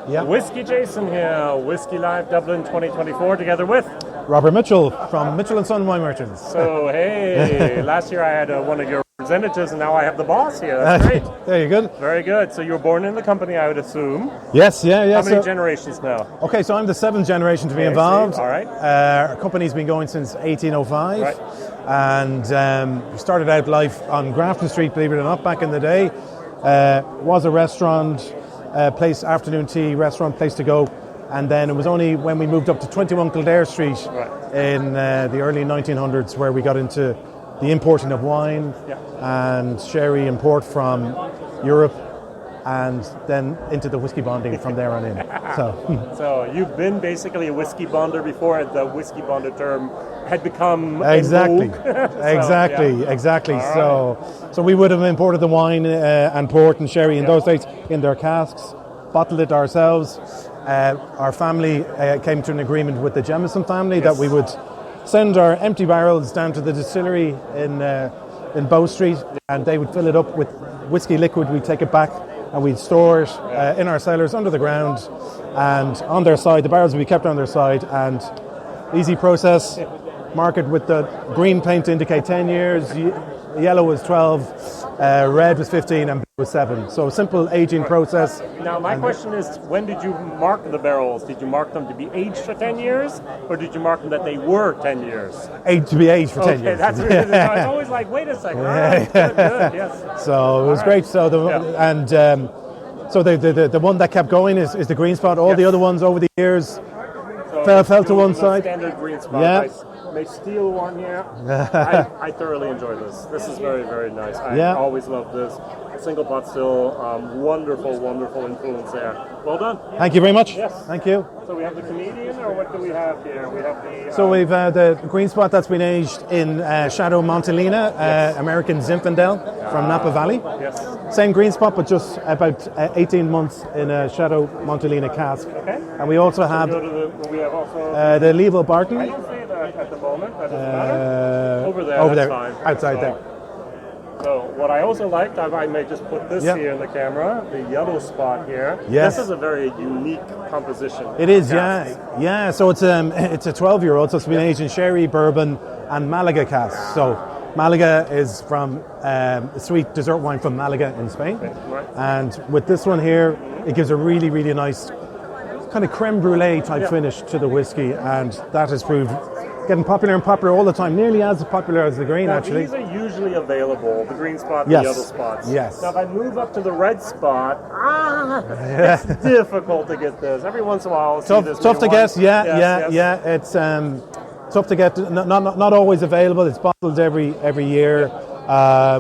Yeah. WhiskyJason here, Whiskey Live Dublin 2024, together with Robert Mitchell from Mitchell & Son Wine Merchants. So, hey, last year I had one of your representatives, and now I have the boss here. That's great. There you go. Very good. So you were born in the company, I would assume. Yes, yeah. How many generations now? Okay, so I'm the 7th generation to be involved. All right. Our company's been going since 1805. Right. And we started out life on Grafton Street, believe it or not, back in the day. Was a restaurant, place, afternoon tea, restaurant, place to go. And then it was only when we moved up to 21 Kildare Street in the early 1900s where we got into the importing of wine and sherry import from Europe, and then into the whiskey bonding from there on in. So you've been basically a whiskey bonder before the whiskey bonder term had become exactly, so, exactly. All So we would have imported the wine and port and sherry in those days in their casks, bottled it ourselves. Our family came to an agreement with the Jemison family that we would send our empty barrels down to the distillery in Bow Street, and they would fill it up with whiskey liquid. We'd take it back and we'd store it in our cellars under the ground, and on their side, the barrels would be kept on their side, and easy process. Market with the green paint to indicate 10 years, yellow was 12, red was 15, and blue was 7. So simple aging process. Now my question is, when did you mark the barrels? Did you mark them to be aged for 10 years, or did you mark them that they were 10 years? To be aged for 10 years. Okay, that's really good. I was always like, wait a second. All right, good, yes. So it was great. So so the one that kept going is the green spot. All the other ones over the years fell to one side. Standard green spot. Nice steel one here. I thoroughly enjoy this. This is very, very nice. I always love this. Single pot still, wonderful, wonderful influence there. Well done. Thank you very much. Yes. Thank you. So we have the Canadian, or what do we have here? We have the. So we've the green spot that's been aged in Shadow Montelena, American Zinfandel from Napa Valley. Yes. Same green spot, but just about 18 months in a Shadow Montelena cask. Okay. And we also have we have also the Levo Barton. I don't say that at the moment. That doesn't matter. Over there. Fine. Outside there. So what I also liked, I may just put this here in the camera, the yellow spot here. Yes. This is a very unique composition. It is, yeah. So it's a 12-year-old, so it's been aged in sherry, bourbon, and Malaga casks. So Malaga is from a sweet dessert wine from Malaga in Spain. Right. And with this one here, it gives a really, really nice kind of creme brulee type finish to the whiskey, and that has proved getting popular and popular all the time, nearly as popular as the green, actually. These are usually available, the green spot, the other spots. Yes. Now, if I move up to the red spot, it's difficult to get this. Every once in a while, I'll see this. Tough to get, yeah. It's tough to get, not always available. It's bottled every year.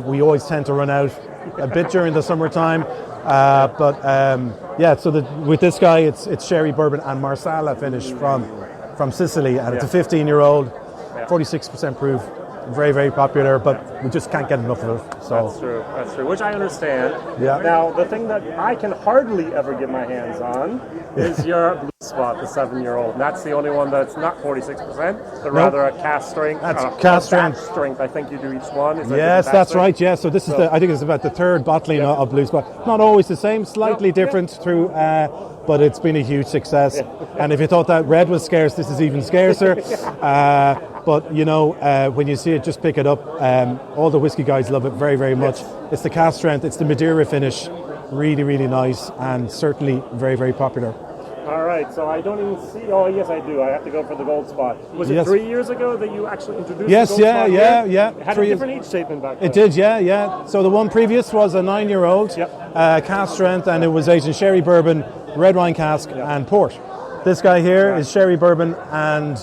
We always tend to run out a bit during the summertime. So with this guy, it's sherry, bourbon, and Marsala finish from Sicily, and it's a 15-year-old, 46% proof, very, very popular, but we just can't get enough of it. So That's true, which I understand. Yeah. Now, the thing that I can hardly ever get my hands on is your blue spot, the 7-year-old. And that's the only one that's not 46%, but rather a cask strength. That's cask strength. I think you do each one. Yes, that's right. Yeah. So this is I think it's about the third bottling of blue spot. Not always the same, slightly different through. But it's been a huge success. And if you thought that red was scarce, this is even scarcer. But when you see it, just pick it up. All the whiskey guys love it very, very much. It's the cask strength, it's the Madeira finish, really, really nice, and certainly very, very popular. All right, so I don't even see. Oh, yes, I do. I have to go for the gold spot. Was it 3 years ago that you actually introduced the gold spot? Yeah. It had a different age statement back then. It did, yeah. So the one previous was a 9-year-old cask strength, and it was aged in sherry, bourbon, red wine cask, and port. This guy here is sherry, bourbon, and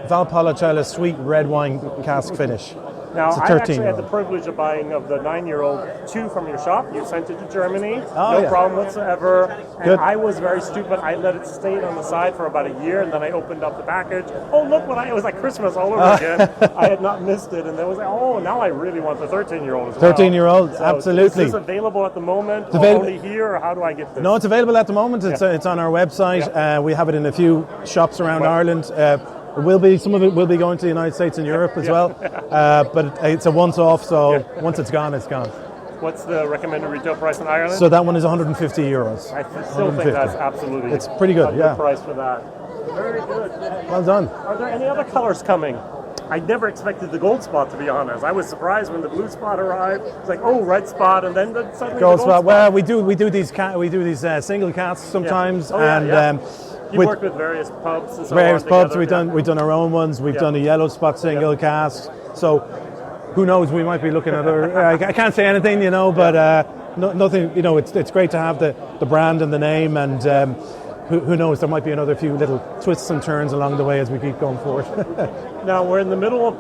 Valpolicella sweet red wine cask finish. Now, I actually had the privilege of buying of the 9-year-old 2 from your shop. You sent it to Germany, no problem whatsoever. And I was very stupid. I let it stay on the side for about a year, and then I opened up the package. Oh, look it was like Christmas all over again. I had not missed it, and then was like, oh, now I really want the 13-year-old as well. 13-year-old, so absolutely. Is this available at the moment, only here, or how do I get this? No, it's available at the moment. It's on our website. We have it in a few shops around Ireland. Some of it will be going to the United States and Europe as well, but it's a once-off, so once it's gone, it's gone. What's the recommended retail price in Ireland? So that one is 150 euros. I still think that's absolutely it's pretty good, a good price for that. Very good. Well done. Are there any other colors coming? I never expected the gold spot, to be honest. I was surprised when the blue spot arrived. It's like, oh, red spot, and then suddenly gold spot. Well, we do these single casks sometimes, You work with various pubs and so various on pubs. Together, We've done our own ones. We've done a yellow spot single cask. So who knows? We might be looking at other. I can't say anything, but nothing. It's great to have the brand and the name, and who knows? There might be another few little twists and turns along the way as we keep going forward. Now we're in the middle of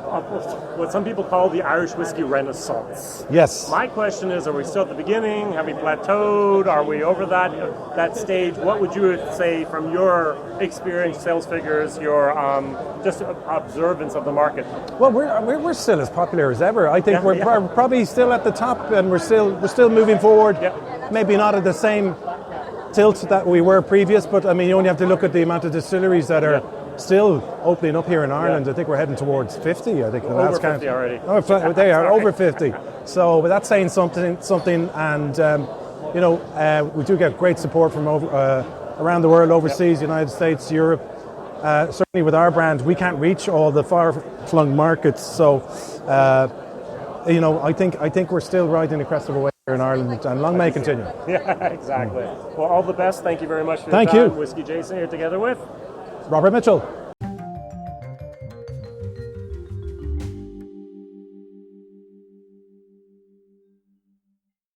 what some people call the Irish whiskey renaissance. Yes. My question is: are we still at the beginning? Have we plateaued? Are we over that stage? What would you say from your experience, sales figures, your just observance of the market? Well, we're still as popular as ever. I think we're probably still at the top, and we're still moving forward. Yeah. Maybe not at the same tilt that we were previous, but I mean, you only have to look at the amount of distilleries that are still opening up here in Ireland. I think we're heading towards 50. I think the last count. 50 already. Oh, they are over 50. So that's saying something, and we do get great support from around the world, overseas, United States, Europe. Certainly with our brand, we can't reach all the far-flung markets. So, I think we're still riding the crest of a wave here in Ireland, and long may it continue. Yeah, exactly. Well, all the best. Thank you very much for your time. Thank you. WhiskyJason here together with Robert Mitchell.